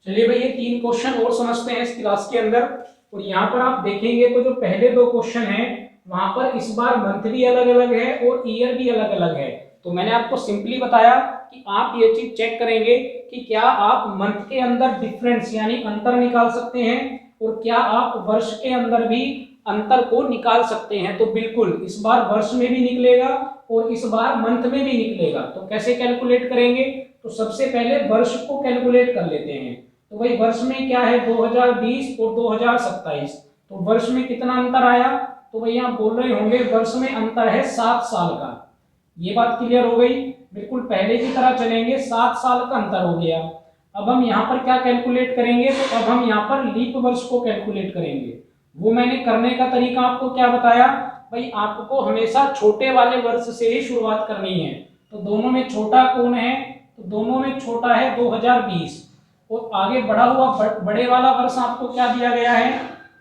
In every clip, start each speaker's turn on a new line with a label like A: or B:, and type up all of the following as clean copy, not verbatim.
A: चलिए भाई, ये 3 क्वेश्चन और समझते हैं इस क्लास के अंदर। और यहाँ पर आप देखेंगे तो जो पहले 2 क्वेश्चन हैं वहां पर इस बार मंथ भी अलग अलग है और ईयर भी अलग अलग है। तो मैंने आपको सिंपली बताया कि आप ये चीज चेक करेंगे कि क्या आप मंथ के अंदर डिफरेंस यानी अंतर निकाल सकते हैं और क्या आप वर्ष के अंदर भी अंतर को निकाल सकते हैं। तो बिल्कुल इस बार वर्ष में भी निकलेगा और इस बार मंथ में भी निकलेगा। तो कैसे कैलकुलेट करेंगे? तो सबसे पहले वर्ष को कैलकुलेट कर लेते हैं। तो भाई वर्ष में क्या है, 2020 और 2027। तो वर्ष में कितना अंतर आया? तो भाई आप बोल रहे होंगे वर्ष में अंतर है 7 साल का। ये बात क्लियर हो गई। बिल्कुल पहले की तरह चलेंगे, 7 साल का अंतर हो गया। अब हम यहाँ पर क्या कैलकुलेट करेंगे? तो अब हम यहाँ पर लीप वर्ष को कैलकुलेट करेंगे। वो मैंने करने का तरीका आपको क्या बताया? भाई आपको हमेशा छोटे वाले वर्ष से ही शुरुआत करनी है। तो दोनों में छोटा कौन है? तो दोनों में छोटा है 2020। और आगे बढ़ा हुआ बड़े वाला वर्ष आपको क्या दिया गया है?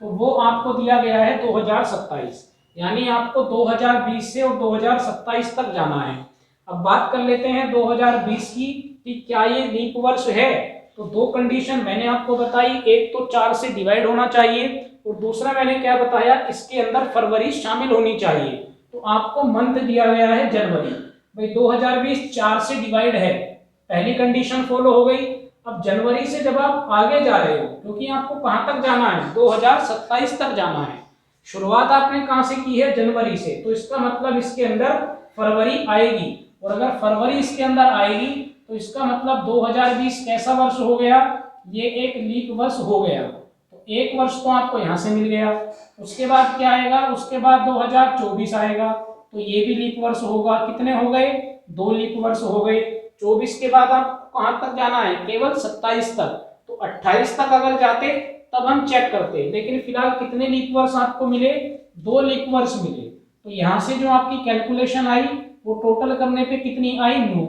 A: तो वो आपको दिया गया है 2027। यानी आपको 2020 से और 2027 तक जाना है। अब बात कर लेते हैं 2020 की कि क्या ये लीप वर्ष है। तो 2 कंडीशन मैंने आपको बताई, एक तो 4 से डिवाइड होना चाहिए और दूसरा मैंने क्या बताया, इसके अंदर फरवरी शामिल होनी चाहिए। तो आपको मंथ दिया गया है जनवरी। भाई 2020 4 से डिवाइड है, पहली कंडीशन फॉलो हो गई। अब जनवरी से जब आप आगे जा रहे हो, क्योंकि आपको कहां तक जाना है, 2027 तक जाना है। शुरुआत आपने कहां से की है? जनवरी से। तो इसका मतलब इसके अंदर फरवरी आएगी। और अगर फरवरी इसके अंदर आएगी तो इसका मतलब 2020 कैसा वर्ष हो गया? ये एक लीप वर्ष हो गया। तो एक वर्ष तो आपको यहां से मिल गया। उसके बाद क्या आएगा? उसके बाद 2024 आएगा। तो ये भी लीप वर्ष होगा। कितने हो गए? 2 लीप वर्ष हो गए। 24 के बाद आप कहां तक जाना है? केवल 27 तक। तो 28 तक अगर जाते तब हम चेक करते, लेकिन फिलहाल कितने लीप वर्ष आपको मिले? 2 लीप वर्ष मिले। तो यहां से जो आपकी कैलकुलेशन आई वो टोटल करने पे कितनी आई? 9।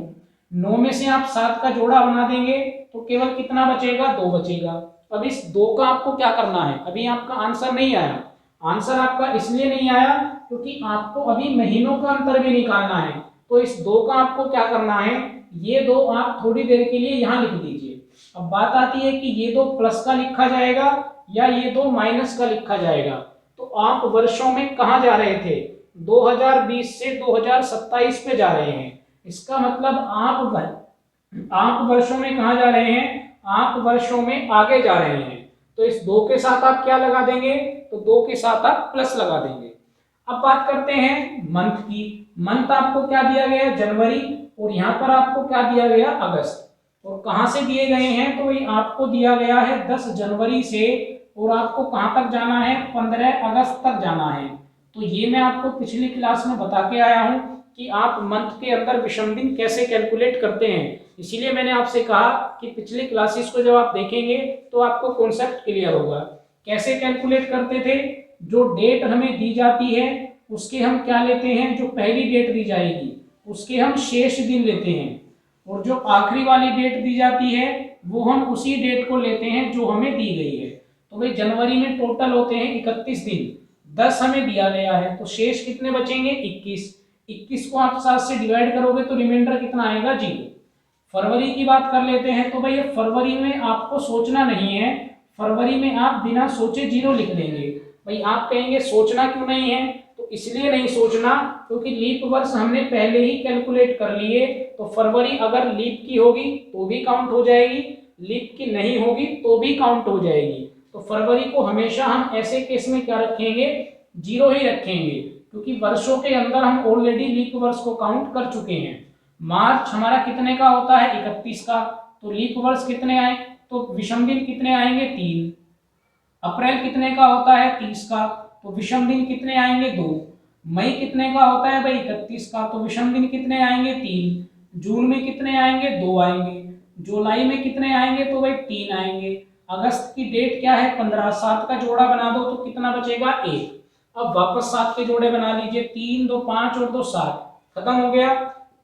A: 9 में से आप 7 का जोड़ा बना देंगे तो केवल कितना बचेगा? 2 बचेगा। अब इस 2 का आपको क्या करना है? अभी आपका आंसर नहीं आया। आंसर आपका इसलिए नहीं आया क्योंकि आपको अभी महीनों का अंतर भी निकालना है। तो इस 2 का आपको क्या करना है? ये 2 आप थोड़ी देर के लिए यहां लिख दीजिए। अब बात आती है कि ये 2 प्लस का लिखा जाएगा या ये 2 माइनस का लिखा जाएगा। तो आप वर्षों में कहां जा रहे थे? 2020 से 2027 पे जा रहे हैं। इसका मतलब आप वर्षों में कहां जा रहे हैं? आप वर्षों में आगे जा रहे हैं। तो इस 2 के साथ आप क्या लगा देंगे? तो 2 के साथ आप प्लस लगा देंगे। अब बात करते हैं मंथ की। मंथ आपको क्या दिया गया? जनवरी। और यहां पर आपको क्या दिया गया? अगस्त। और कहां से दिए गए हैं? तो ये आपको दिया गया है 10 जनवरी से और आपको कहां तक जाना है? 15 अगस्त तक जाना है। तो ये मैं आपको पिछली क्लास में बता के आया हूं कि आप मंथ के अंदर विषम दिन कैसे कैलकुलेट करते हैं। इसीलिए मैंने आपसे कहा कि पिछली क्लासेस को जब आप देखेंगे तो आपको कॉन्सेप्ट क्लियर होगा। कैसे कैलकुलेट करते थे? जो डेट हमें दी जाती है उसके हम क्या लेते हैं? जो पहली डेट दी जाएगी उसके हम शेष दिन लेते हैं और जो आखिरी वाली डेट दी जाती है वो हम उसी डेट को लेते हैं जो हमें दी गई है। तो भाई जनवरी में टोटल होते हैं 31 दिन, 10 हमें दिया गया है तो शेष कितने बचेंगे? 21। 21 को आप 7 से डिवाइड करोगे तो रिमाइंडर कितना आएगा? 0। फरवरी की बात कर लेते हैं। तो भाई फरवरी में आपको सोचना नहीं है, फरवरी में आप बिना सोचे 0 लिख देंगे। भाई आप कहेंगे सोचना क्यों नहीं है? तो इसलिए नहीं सोचना क्योंकि लीप वर्ष हमने पहले ही कैलकुलेट कर लिए। तो फरवरी अगर लीप की होगी तो भी काउंट हो जाएगी, लीप की नहीं होगी तो भी काउंट हो जाएगी। तो फरवरी को हमेशा हम ऐसे केस में क्या रखेंगे? 0 ही रखेंगे क्योंकि वर्षों के अंदर हम ऑलरेडी लीप वर्ष को काउंट कर चुके हैं। मार्च हमारा कितने का होता है? 31 का। तो लीप वर्ष कितने आए? तो विषम दिन कितने आएंगे? 3। अप्रैल कितने का होता है? 30 का। तो विषम दिन कितने आएंगे? 2। मई कितने का होता है? भाई 31 का। तो विषम दिन कितने आएंगे? 3। जून में कितने आएंगे? 2 आएंगे। जुलाई में कितने आएंगे? तो भाई 3 आएंगे। अगस्त की डेट क्या है? 15। 7 का जोड़ा बना दो तो कितना बचेगा? 1। अब वापस 7 के जोड़े बना लीजिए। 3 2 5 और 2 7। खत्म हो गया।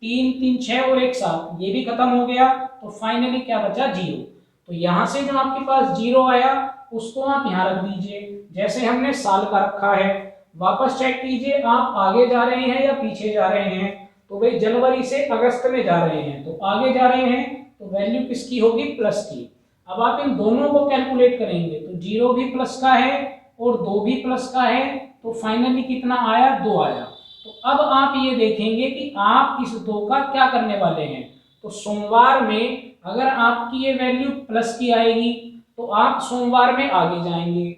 A: 3 3 6 और 1 7, ये भी खत्म हो गया। तो फाइनली क्या बचा? 0। तो यहां से जो आपके पास 0 आया उसको आप यहां रख दीजिए जैसे हमने साल का रखा है। वापस चेक कीजिए आप आगे जा रहे हैं या पीछे जा रहे हैं। तो भाई जनवरी से अगस्त में जा रहे हैं तो आगे जा रहे हैं तो वैल्यू किसकी होगी? प्लस की। अब आप इन दोनों को कैलकुलेट करेंगे तो 0 भी प्लस का है और 2 भी प्लस का है, तो फाइनली कितना आया, 2 आया। तो अब आप ये देखेंगे कि आप इस 2 का क्या करने वाले हैं। तो सोमवार में अगर आपकी ये वैल्यू प्लस की आएगी तो आप सोमवार में आगे जाएंगे,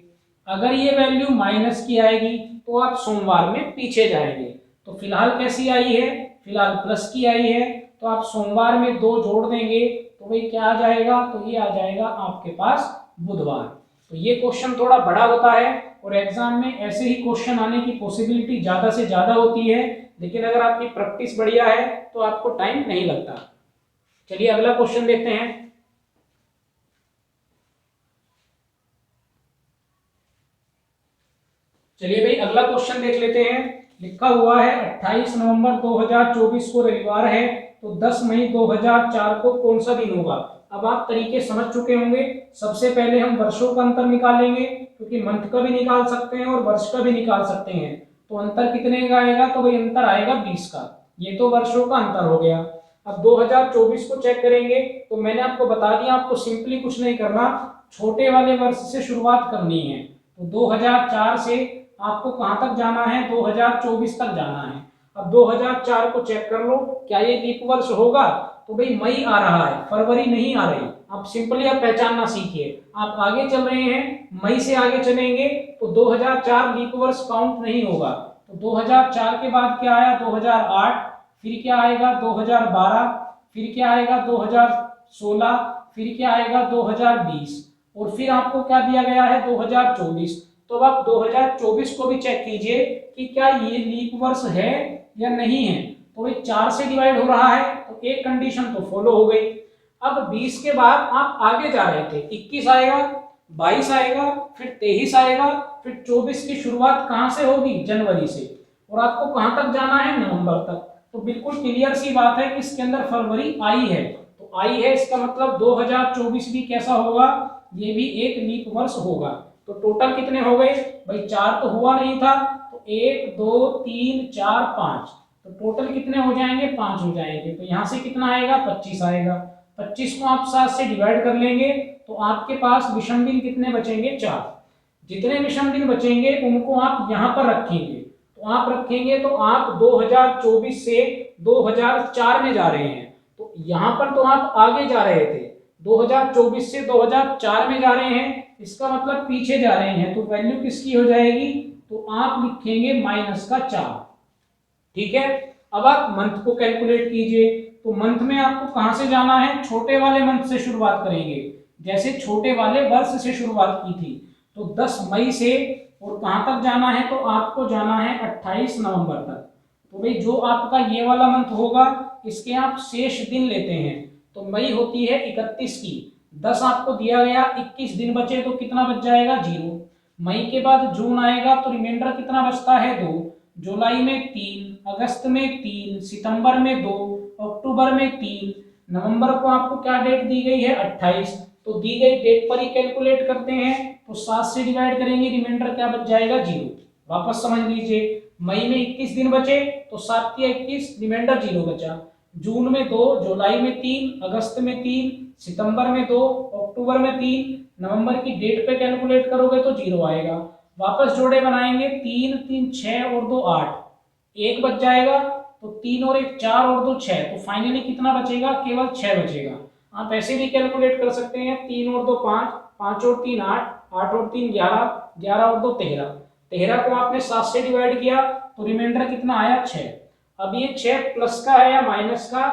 A: अगर ये वैल्यू माइनस की आएगी तो आप सोमवार में पीछे जाएंगे। तो फिलहाल कैसी आई है, फिलहाल प्लस की आई है, तो आप सोमवार में 2 जोड़ देंगे तो भाई क्या आ जाएगा, तो ये आ जाएगा आपके पास बुधवार। तो ये क्वेश्चन थोड़ा बड़ा होता है और एग्जाम में ऐसे ही क्वेश्चन आने की पॉसिबिलिटी ज्यादा से ज्यादा होती है, लेकिन अगर आपकी प्रैक्टिस बढ़िया है तो आपको टाइम नहीं लगता। चलिए अगला क्वेश्चन देखते हैं। चलिए भाई अगला क्वेश्चन देख लेते हैं। लिखा हुआ है 28 नवंबर 2024 को रविवार है, तो 10 मई 2004 को कौन सा दिन होगा। अब आप तरीके समझ चुके होंगे। सबसे पहले हम वर्षों का अंतर निकालेंगे, क्योंकि मंथ का भी निकाल सकते हैं और वर्ष का भी निकाल सकते हैं। तो अंतर कितने का आएगा, तो भाई अंतर आएगा 20 का। ये तो वर्षों का अंतर हो गया। अब 2024 को चेक करेंगे, तो मैंने आपको बता दिया, आपको सिंपली कुछ नहीं करना, छोटे वाले वर्ष से शुरुआत करनी है। तो 2004 से आपको कहां तक जाना है, 2024 तक जाना है। अब 2004 को चेक कर लो, क्या ये लीप वर्ष होगा, तो भाई मई आ रहा है, फरवरी नहीं आ रही। आप सिंपली आप पहचानना सीखिए। आप आगे चल रहे हैं, मई से आगे चलेंगे तो 2004 लीप वर्ष काउंट नहीं होगा। तो 2004 के बाद क्या आया, 2008, फिर क्या आएगा 2012, फिर क्या आएगा 2016, फिर क्या आएगा 2020, और फिर आपको क्या दिया गया है 2024। तो अब आप 2024 को भी चेक कीजिए कि क्या ये लीप वर्ष है या नहीं है। तो भाई 4 से डिवाइड हो रहा है, तो एक कंडीशन तो फॉलो हो गई। अब 20 के बाद आप आगे जा रहे थे, 21 आएगा, 22 आएगा, फिर 23 आएगा, फिर 24 की शुरुआत कहां से होगी, जनवरी से, और आपको कहां तक जाना है, नवंबर तक। तो बिल्कुल क्लियर सी बात है कि इसके अंदर फरवरी आई है, तो आई है इसका मतलब 2024 भी कैसा होगा, ये भी एक लीप वर्ष होगा। तो टोटल कितने हो गए भाई, 4 तो हुआ नहीं था, तो 1 2 3 4 5, तो टोटल कितने हो जाएंगे, 5 हो जाएंगे। तो यहाँ से कितना आएगा, 25 आएगा। 25 को आप 7 से डिवाइड कर लेंगे तो आपके पास विषम दिन कितने बचेंगे, 4। जितने विषम दिन बचेंगे उनको आप यहाँ पर रखेंगे, तो आप रखेंगे तो आप 2024 से 2004 में जा रहे हैं। तो यहाँ पर तो आप आगे जा रहे थे, 2024 से 2004 में जा रहे हैं, इसका मतलब पीछे जा रहे हैं। तो वैल्यू किसकी हो जाएगी, तो आप लिखेंगे -4। ठीक है। अब आप मंथ को कैलकुलेट कीजिए। तो मंथ में आपको कहां से जाना है, छोटे वाले मंथ से शुरुआत करेंगे, जैसे छोटे वाले वर्ष से शुरुआत की थी। तो 10 मई से और कहां तक जाना है, तो आपको जाना है 28 नवंबर तक। तो भाई जो आपका ये वाला मंथ होगा, इसके आप शेष दिन लेते हैं। तो मई होती है 31 की, 10 आपको दिया गया, 21 दिन बचे तो कितना बच जाएगा, 0। मई के बाद जून आएगा तो रिमाइंडर कितना बचता है, 2। जुलाई में 3, अगस्त में 3, सितंबर में 2, अक्टूबर में 3, नवंबर को आपको क्या डेट दी गई है, 28। तो दी गई डेट पर ही कैलकुलेट करते हैं, तो 7 से डिवाइड करेंगे, रिमाइंडर क्या बच जाएगा, 0। वापस समझ लीजिए, मई में 21 दिन बचे तो 7 के 21, रिमाइंडर 0 बचा। जून में 2, जुलाई में 3, अगस्त में 3, सितंबर में 2, अक्टूबर में 3, नवंबर की डेट पे कैलकुलेट करोगे तो 0 आएगा। वापस जोड़े बनाएंगे, 3 3 6 और 2 8, 1 बच जाएगा। तो 3 और 1 4 और 2 6, तो फाइनली कितना बचेगा, केवल 6 बचेगा। आप ऐसे भी कैलकुलेट कर सकते हैं, 3 और 2 5, 5 और 3 8, 8 और 3 11, 11 और 2 13, 13 को आपने 7 से डिवाइड किया तो रिमाइंडर कितना आया, 6। अब ये 6 प्लस का है या माइनस का,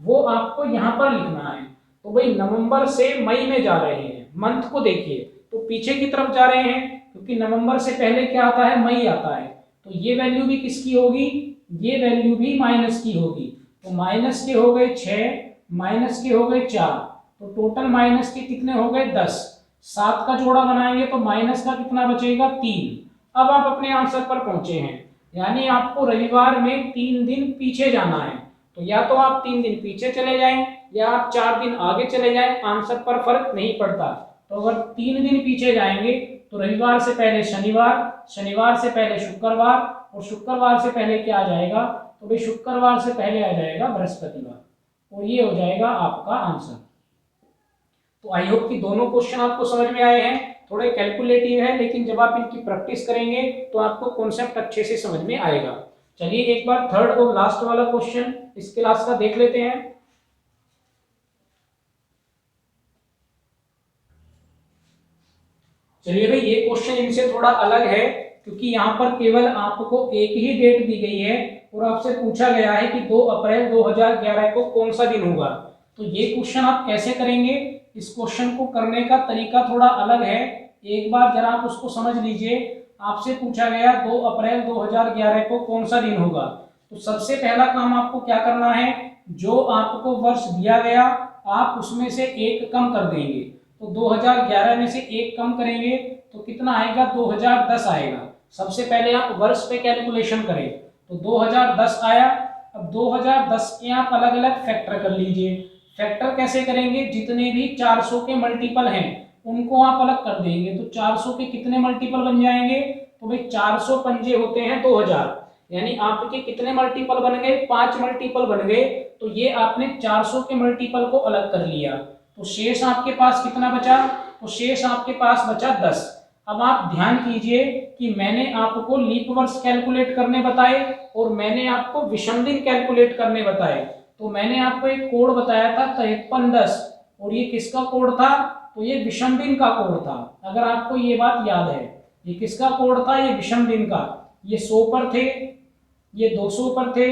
A: वो आपको यहाँ पर लिखना है। तो भाई नवंबर से मई में जा रहे हैं, मंथ को देखिए तो पीछे की तरफ जा रहे हैं, क्योंकि नवंबर से पहले क्या आता है, मई आता है। तो ये वैल्यू भी किसकी होगी, ये वैल्यू भी माइनस की होगी। तो माइनस के हो गए 6, माइनस के हो गए 4, तो टोटल माइनस के कितने हो गए, 10। 7 का जोड़ा बनाएंगे तो माइनस का कितना बचेगा, 3। अब आप अपने आंसर पर पहुंचे हैं, यानी आपको रविवार में 3 दिन पीछे जाना है। तो या तो आप 3 दिन पीछे चले जाएं या आप 4 दिन आगे चले जाएं, आंसर पर फर्क नहीं पड़ता। तो अगर 3 दिन पीछे जाएंगे तो रविवार से पहले शनिवार, शनिवार से पहले शुक्रवार, और शुक्रवार से पहले क्या आ जाएगा, तो भाई शुक्रवार से पहले आ जाएगा बृहस्पतिवार, और ये हो जाएगा आपका आंसर। तो आई होप कि दोनों क्वेश्चन आपको समझ में आए हैं। थोड़े कैलकुलेटिव है, लेकिन जब आप इनकी प्रैक्टिस करेंगे तो आपको कॉन्सेप्ट अच्छे से समझ में आएगा। चलिए एक बार थर्ड और लास्ट वाला क्वेश्चन इस क्लास का देख लेते हैं। चलिए भाई, ये क्वेश्चन इनसे थोड़ा अलग है, क्योंकि यहाँ पर केवल आपको एक ही डेट दी गई है और आपसे पूछा गया है कि 2 अप्रैल 2011 को कौन सा दिन होगा। तो ये क्वेश्चन आप कैसे करेंगे, इस क्वेश्चन को करने का तरीका थोड़ा अलग है। एक बार जरा आप उसको समझ लीजिए। आपसे पूछा गया 2 अप्रैल 2011 को कौन सा दिन होगा। तो सबसे पहला काम आपको क्या करना है, जो आपको वर्ष दिया गया आप उसमें से एक कम कर देंगे। तो 2011 में से एक कम करेंगे तो कितना आएगा, 2010 आएगा। सबसे पहले आप वर्ष पे कैलकुलेशन करें तो 2010 आया। अब 2010 के आप अलग अलग फैक्टर कर लीजिए। फैक्टर कैसे करेंगे, जितने भी 400 के मल्टीपल हैं उनको आप अलग कर देंगे। तो 400 के कितने मल्टीपल बन जाएंगे, तो भाई 400 पंजे होते हैं 2000, यानी आपके कितने मल्टीपल बन गए, 5 मल्टीपल बन गए। तो ये आपने 400 के मल्टीपल को अलग कर लिया। तो शेष आपके पास कितना बचा, तो शेष आपके पास बचा 10। अब आप ध्यान कीजिए कि मैंने आपको लीप वर्ष कैलकुलेट करने बताए और मैंने आपको विषम दिन कैलकुलेट करने बताए। तो मैंने आपको एक कोड बताया था 5310, और ये किसका कोड था, तो ये विषम दिन का कोड था। अगर आपको ये बात याद है, ये किसका कोड था, ये विषम दिन का। ये 100 पर थे, ये 200 पर थे,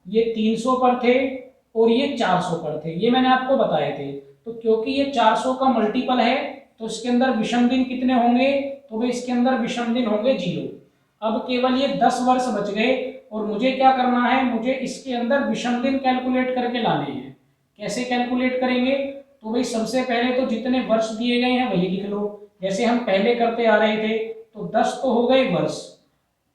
A: ये 300 पर थे और ये 400 पर थे। ये मैंने आपको बताए थे। तो क्योंकि ये 400 का मल्टीपल है तो इसके अंदर विषम दिन कितने होंगे, तो भाई इसके अंदर विषम दिन होंगे 0। अब केवल ये 10 वर्ष बच गए और मुझे क्या करना है, मुझे इसके अंदर विषम दिन कैलकुलेट करके लाने हैं। कैसे कैलकुलेट करेंगे, तो भाई सबसे पहले तो जितने वर्ष दिए गए हैं वही लिख लो, जैसे हम पहले करते आ रहे थे। तो 10 तो हो गए वर्ष,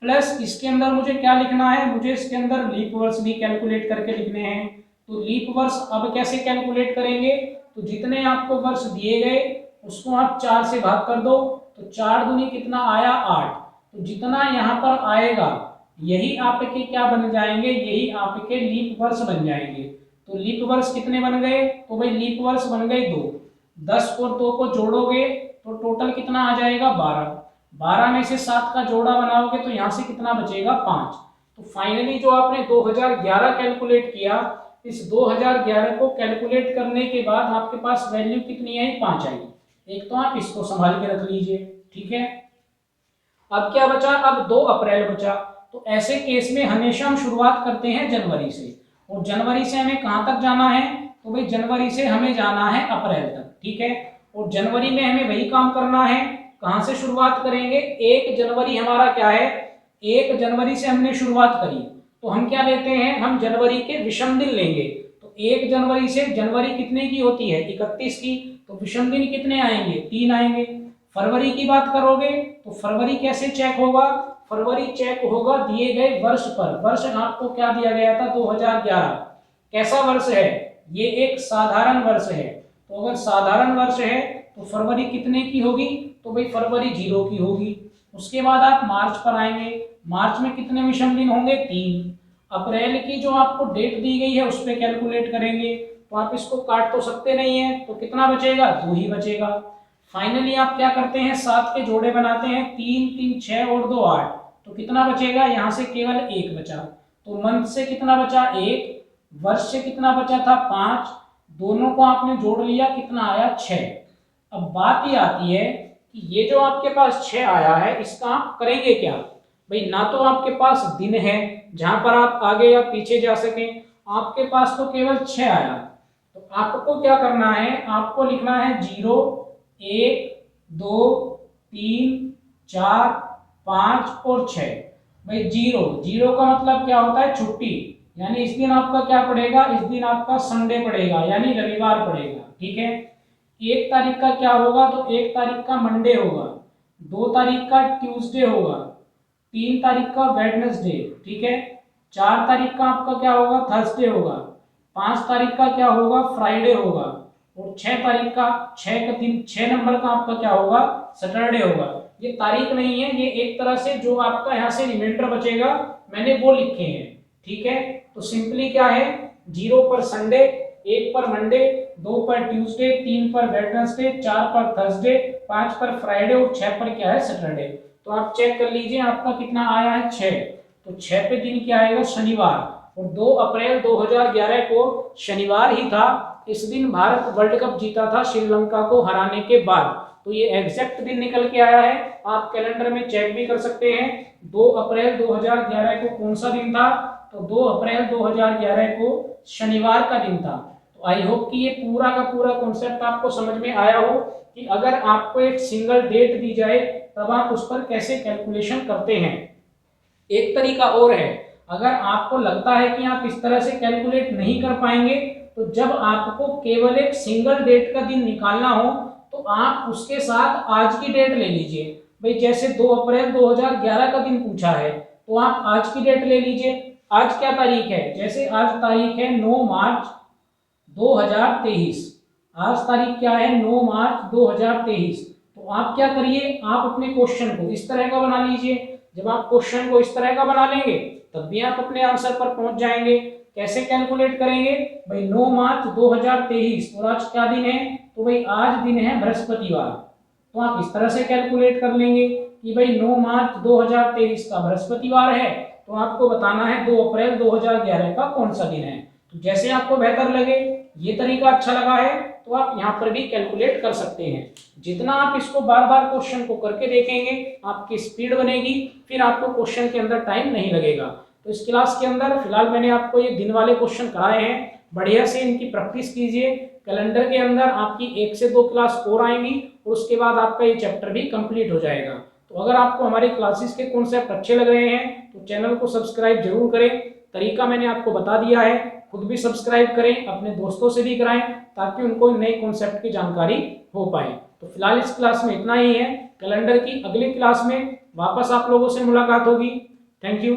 A: प्लस इसके अंदर मुझे क्या लिखना है, मुझे इसके अंदर लीप वर्ष भी कैलकुलेट करके लिखने हैं। तो लीप वर्ष अब कैसे कैलकुलेट करेंगे, तो जितने आपको वर्ष दिए गए उसको आप 4 से भाग कर दो। तो 4 दूनी कितना आया, 8। तो जितना यहाँ पर आएगा यही आपके क्या बन जाएंगे, यही आपके लीप वर्ष बन जाएंगे। तो लीप वर्ष कितने बन गए, तो भाई लीप वर्ष बन गए 2। 10 और 2 को जोड़ोगे तो टोटल कितना आ जाएगा, 12। 12 में से 7 का जोड़ा बनाओगे तो यहाँ से कितना बचेगा, 5। तो फाइनली जो आपने 2011 कैलकुलेट किया, इस 2011 को कैलकुलेट करने के बाद आपके पास वैल्यू कितनी आई, 5 आई। एक तो आप इसको संभाल के रख लीजिए, ठीक है। अब क्या बचा, अब 2 अप्रैल बचा। तो ऐसे केस में हमेशा हम शुरुआत करते हैं जनवरी से, और जनवरी से हमें कहाँ तक जाना है, तो भाई जनवरी से हमें जाना है अप्रैल तक, ठीक है। और जनवरी में हमें वही काम करना है। कहाँ से शुरुआत करेंगे, 1 जनवरी हमारा क्या है, 1 जनवरी से हमने शुरुआत करी तो हम क्या लेते हैं, हम जनवरी के विषम दिन लेंगे। तो 1 जनवरी से जनवरी कितने की होती है, 31 की। तो विषम दिन कितने आएंगे, 3 आएंगे। फरवरी की बात करोगे तो फरवरी कैसे चेक होगा, फरवरी चेक होगा दिए गए वर्ष पर। वर्ष आपको क्या दिया गया था, 2011। कैसा वर्ष है, ये एक साधारण वर्ष है। तो अगर साधारण वर्ष है तो फरवरी कितने की होगी, तो भाई फरवरी 0 की होगी। उसके बाद आप मार्च पर आएंगे, मार्च में कितने विषम दिन होंगे, 3। अप्रैल की जो आपको डेट दी गई है उस पर कैलकुलेट करेंगे। तो आप इसको काट तो सकते नहीं है, तो कितना बचेगा, 2 ही बचेगा। फाइनली आप क्या करते हैं, 7 के जोड़े बनाते हैं, 3 3 6 और 2 8। तो कितना बचेगा, यहाँ से केवल 1 बचा। तो मंथ से कितना बचा, 1। वर्ष से कितना बचा था, 5। दोनों को आपने जोड़ लिया, कितना आया, 6। अब बात ये आती है कि ये जो आपके पास 6 आया है इसका आप करेंगे क्या। भाई ना तो आपके पास दिन है जहां पर आप आगे या पीछे जा सकें, आपके पास तो केवल 6 आया। तो आपको क्या करना है, आपको लिखना है 0 1 2 3 4 5 और 6। भाई 0 का मतलब क्या होता है, छुट्टी, यानी इस दिन आपका क्या पड़ेगा, इस दिन आपका संडे पड़ेगा, यानी रविवार पड़ेगा, ठीक है। 1 तारीख का क्या होगा, तो 1 तारीख का मंडे होगा। 2 तारीख का ट्यूसडे होगा। 3 तारीख का वेडनेसडे, ठीक है। 4 तारीख का आपका क्या होगा, थर्सडे होगा। 5 तारीख का क्या होगा, फ्राइडे होगा। और 6 तारीख का 6 नंबर का आपका क्या होगा, सैटरडे होगा। ये तारीख नहीं है, ये एक तरह से जो आपका यहाँ से रिमाइंडर बचेगा मैंने वो लिखे हैं, ठीक है। तो सिंपली क्या है, 0 पर संडे, 1 पर मंडे, 2 पर ट्यूसडे, 3 पर वेडनेसडे, 4 पर थर्सडे, 5 पर फ्राइडे और 6 पर क्या है सैटरडे। तो आप चेक कर लीजिए आपका कितना आया है 6। तो 6 पे दिन क्या आएगा शनिवार, और 2 अप्रैल 2011 को शनिवार ही था। इस दिन भारत वर्ल्ड कप जीता था श्रीलंका को हराने के बाद। तो ये एग्जैक्ट दिन निकल के आया है, आप कैलेंडर में चेक भी कर सकते हैं। 2 अप्रैल 2011 को कौन सा दिन था, तो 2 अप्रैल 2011 को शनिवार का दिन था। तो आई होप कि ये पूरा का पूरा कॉन्सेप्ट आपको समझ में आया हो कि अगर आपको एक सिंगल डेट दी जाए तब आप उस पर कैसे कैलकुलेशन करते हैं। एक तरीका और है, अगर आपको लगता है कि आप इस तरह से कैलकुलेट नहीं कर पाएंगे, तो जब आपको केवल एक सिंगल डेट का दिन निकालना हो तो आप उसके साथ आज की डेट ले लीजिए। भाई जैसे 2 अप्रैल 2011 का दिन पूछा है तो आप आज की डेट ले लीजिए। आज क्या तारीख है, जैसे आज तारीख है 9 मार्च 2023। आज तारीख क्या है 9 मार्च 2023। तो आप क्या करिए, आप अपने क्वेश्चन को इस तरह का बना लीजिए। जब आप क्वेश्चन को इस तरह का बना लेंगे तब भी आप अपने आंसर पर पहुंच जाएंगे। कैसे कैलकुलेट करेंगे, भाई 9 मार्च 2023 और आज क्या दिन है, तो भाई आज दिन है बृहस्पतिवार। तो आप इस तरह से कैलकुलेट कर लेंगे कि भाई 9 मार्च 2023 का बृहस्पतिवार है, तो आपको बताना है 2 अप्रैल 2011 का कौन सा दिन है। तो जैसे आपको बेहतर लगे, ये तरीका अच्छा लगा है तो आप यहाँ पर भी कैलकुलेट कर सकते हैं। जितना आप इसको बार बार क्वेश्चन को करके देखेंगे आपकी स्पीड बनेगी, फिर आपको क्वेश्चन के अंदर टाइम नहीं लगेगा। तो इस क्लास के अंदर फिलहाल मैंने आपको ये दिन वाले क्वेश्चन कराए हैं, बढ़िया से इनकी प्रैक्टिस कीजिए। कैलेंडर के अंदर आपकी 1 से 2 क्लास और आएंगी और उसके बाद आपका ये चैप्टर भी कंप्लीट हो जाएगा। तो अगर आपको हमारी क्लासेस के कॉन्सेप्ट अच्छे लग रहे हैं तो चैनल को सब्सक्राइब जरूर करें। तरीका मैंने आपको बता दिया है, खुद भी सब्सक्राइब करें, अपने दोस्तों से भी कराएं ताकि उनको नए कॉन्सेप्ट की जानकारी हो पाए। तो फिलहाल इस क्लास में इतना ही है। कैलेंडर की अगली क्लास में वापस आप लोगों से मुलाकात होगी। Thank you.